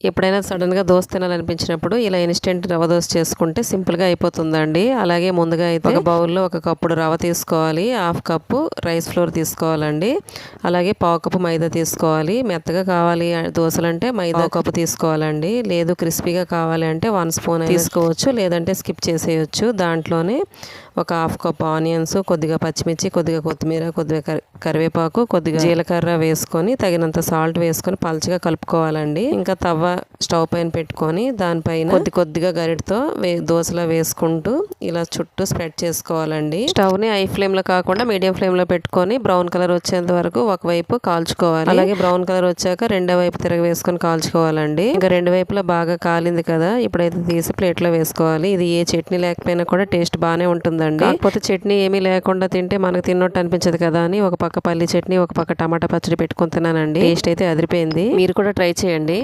ఎప్పుడైనా సడన్‌గా దోస తినాలనిపించినప్పుడు ఇలా ఇన్‌స్టంట్ రవ్వ దోస చేసుకుంటే సింపుల్‌గా అయిపోతుందండి. అలాగే ముందుగా అయితే ఒక బౌల్‌లో ఒక కప్పుడు రవ్వ తీసుకోవాలి. హాఫ్ కప్పు రైస్ ఫ్లోర్ తీసుకోవాలండి. అలాగే పావు కప్పు మైదా తీసుకోవాలి. మెత్తగా కావాలి దోసలంటే మైదా కప్పు తీసుకోవాలండి. లేదు క్రిస్పీగా కావాలి అంటే 1 స్పూన్ తీసుకోవచ్చు. లేదంటే స్కిప్ చేసేయొచ్చు. దాంట్లోనే ఒక హాఫ్ కప్ ఆనియన్స్, కొద్దిగా పచ్చిమిర్చి, కొద్దిగా కొత్తిమీర, కొద్దిగా కరివేపాకు, కొద్దిగా జీలకర్ర వేసుకొని తగినంత సాల్ట్ వేసుకొని పల్చగా కలుపుకోవాలండి. ఇంకా తవ్వ స్టవ్ పైన పెట్టుకొని దానిపైన కొద్దిగా గరిటతో దోసలా వేసుకుంటూ ఇలా చుట్టూ స్ప్రెడ్ చేసుకోవాలండి. స్టవ్ ని హై ఫ్లేమ్ లో కాకుండా మీడియం ఫ్లేమ్ లో పెట్టుకొని బ్రౌన్ కలర్ వచ్చేంత వరకు ఒకవైపు కాల్చుకోవాలి. అలాగే బ్రౌన్ కలర్ వచ్చాక రెండో వైపు తిరగ వేసుకొని కాల్చుకోవాలండి. ఇంకా రెండు వైపులా బాగా కాలింది కదా, ఇప్పుడైతే తీసి ప్లేట్ లో వేసుకోవాలి. ఇది ఏ చట్నీ లేకపోయినా కూడా టేస్ట్ బాగానే ఉంటుందండి. కాకపోతే చట్నీ ఏమీ లేకుండా తింటే మనకు తిన్నట్టు అనిపించదు కదా అని ఒక పక్క పల్లి చట్నీ, ఒక పక్క టమాటా పచ్చడి పెట్టుకొని తిన్నానండి. టేస్ట్ అయితే అదిరిపోయింది. మీరు కూడా ట్రై చేయండి.